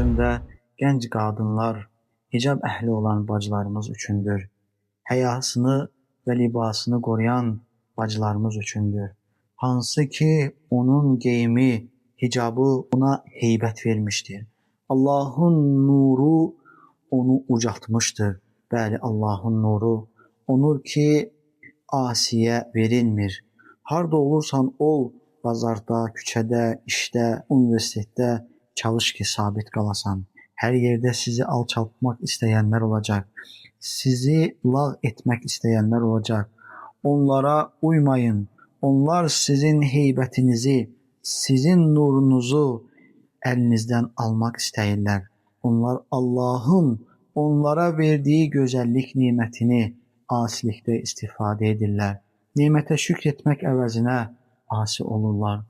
sözüm də gənc qadınlar, hicab əhli olan bacılarımız üçündür. Həyasını və libasını qoruyan bacılarımız üçündür. Hansı ki, onun geyimi, hicabı ona heybət vermişdir. Allahın nuru onu ucaltmışdır. Bəli, Allahın nuru onur ki, asiyə verilmir. Harda olursan ol, bazarda, küçədə, işdə, universitetdə çalış ki, sabit qalasan. Hər yerdə sizi alçaltmaq istəyənlər olacaq. Sizi lağ etmək istəyənlər olacaq. Onlara uymayın. Onlar sizin heybətinizi, sizin nurunuzu əlinizdən almaq istəyirlər. Onlar Allahın onlara verdiyi gözəllik nimətini asilikdə istifadə edirlər. Nimətə şükr etmək əvəzinə asi olurlar.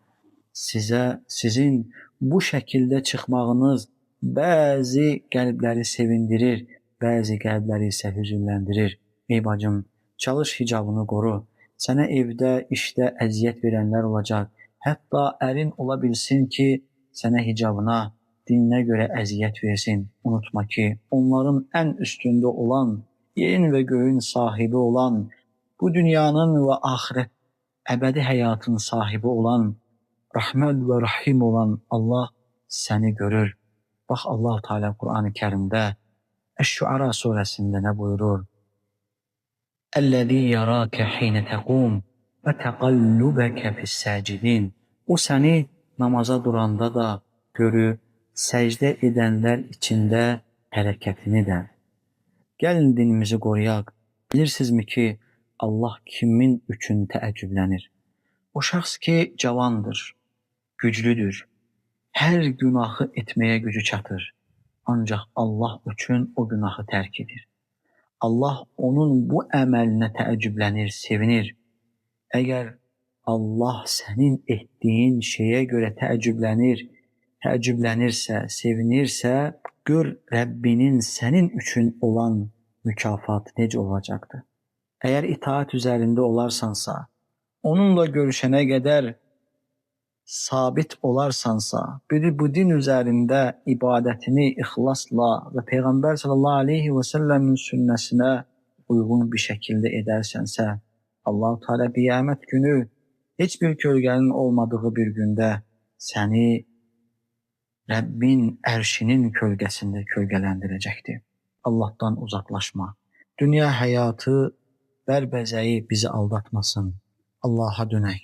Sizin bu şəkildə çıxmağınız bəzi qəlbləri sevindirir, bəzi qəlbləri isə hüzünləndirir. Ey bacım, çalış hicabını qoru. Sənə evdə, işdə əziyyət verənlər olacaq. Hətta ərin ola bilsin ki, sənə hicabına, dininə görə əziyyət versin. Unutma ki, onların ən üstündə olan, yerin və göyün sahibi olan, bu dünyanın və axirət əbədi həyatın sahibi olan, Rəhməd və Rəhim olan Allah səni görür. Bax, Allah-u Teala Qur'an-ı Kərimdə Əş-Şüara surəsində nə buyurur? Əl-ləzi yarəkə hinə təqum və təqallubəkə fis-səcidin. O səni namaza duranda da görür, səcdə edənlər içində hərəkətini də. Gəlin dinimizi qoruyaq. Bilirsinizmi ki, Allah kimin üçün təəccüblənir? O şəxs ki, cavandır, güclüdür, hər günahı etməyə gücü çatır. Ancaq Allah üçün o günahı tərk edir. Allah onun bu əməlinə təəccüblənir, sevinir. Əgər Allah sənin etdiyin şeyə görə təəccüblənirsə, sevinirsə, gör Rəbbinin sənin üçün olan mükafatı necə olacaqdır. Əgər itaat üzərində olarsansa, onunla görüşənə qədər sabit olarsansa, bu din üzərində ibadətini ixlasla və Peyğəmbər sallallahu aleyhi və səlləmin sünnəsinə uyğun bir şəkildə edərsənsə, Allah-u Teala qiyamət günü heç bir kölgənin olmadığı bir gündə səni Rəbbin ərşinin kölgəsində kölgələndirəcəkdir. Allahdan uzaqlaşma. Dünya həyatı bərbəzəyi bizi aldatmasın. Allaha dönək.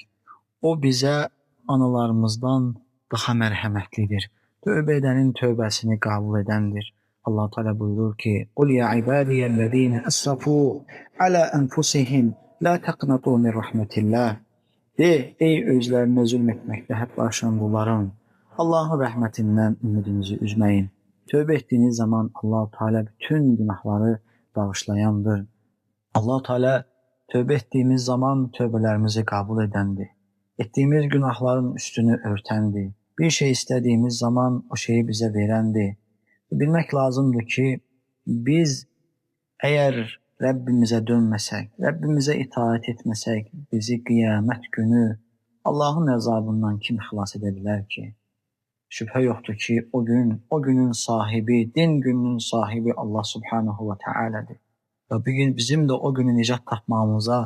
O bizə analarımızdan daha mərhəmətlidir. Tövbə edənin tövbəsini qəbul edəndir. Allah Teala buyurur ki: "Qul ya ibadiyellezine esrafu ala enfusihim la taqnatu min rahmetillah." De, ey özlərinə zülm etməkdə hədd aşan qullarım, Allahın rəhmətindən ümidinizi üzməyin. Tövbə etdiyiniz zaman Allah Teala bütün günahları bağışlayandır. Allah Teala tövbə etdiyimiz zaman tövbələrimizi qəbul edəndir. Etdiyimiz günahların üstünü örtəndir. Bir şey istədiyimiz zaman o şeyi bizə verəndir. Bilmək lazımdır ki, biz əgər Rəbbimizə dönməsək, Rəbbimizə itaat etməsək, bizi qiyamət günü Allahın əzabından kim xilas edə bilər ki? Şübhə yoxdur ki, o günün sahibi, din gününün sahibi Allah Subhanahu və Teala'dır. Və bugün bizim də o günü nicat tapmağımıza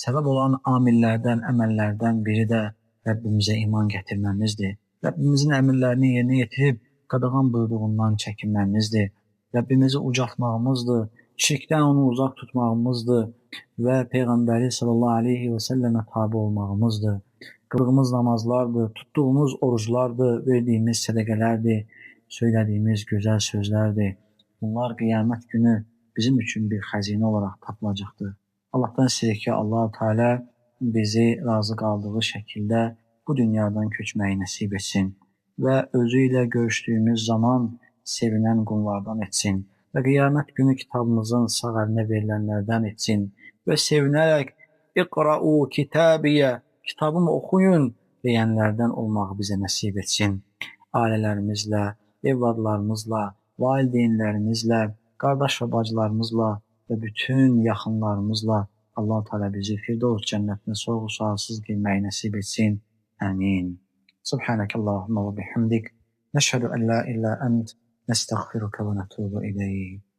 səbəb olan amillərdən, əməllərdən biri də Rəbbimizə iman gətirməmizdir. Rəbbimizin əmrlərini yerinə yetirib qadağan buyurduğundan çəkinməmizdir. Rəbbimizi ucaltmağımızdır, şirkdən onu uzaq tutmağımızdır və Peyğəmbəri sallallahu aleyhi və səlləmə tabi olmağımızdır. Qıldığımız namazlardır, tutduğumuz oruclardır, verdiyimiz sədəqələrdir, söylədiyimiz gözəl sözlərdir. Bunlar qiyamət günü bizim üçün bir xəzinə olaraq tapılacaqdır. Allahdan istəyirik ki, Allah-u Teala bizi razı qaldığı şəkildə bu dünyadan köçməyi nəsib etsin və özü ilə görüşdüyümüz zaman sevinən qullardan etsin və qiyamət günü kitabımızın sağ əlinə verilənlərdən etsin və sevinərək "İqra'u kitabiyə", kitabımı oxuyun deyənlərdən olmağı bizə nəsib etsin. Ailələrimizlə, evladlarımızla, valideynlərimizlə, qardaş və bacılarımızla və bütün yaxınlarımızla Allah-u Teala bizi Firdevs cənnətinə sorğu-sualsız girməyi nəsib etsin. Amin. Subhanakallahumma və bihamdik. Nəşhədu ən la illə ənt. Estağfiruke ve netubu ileyk.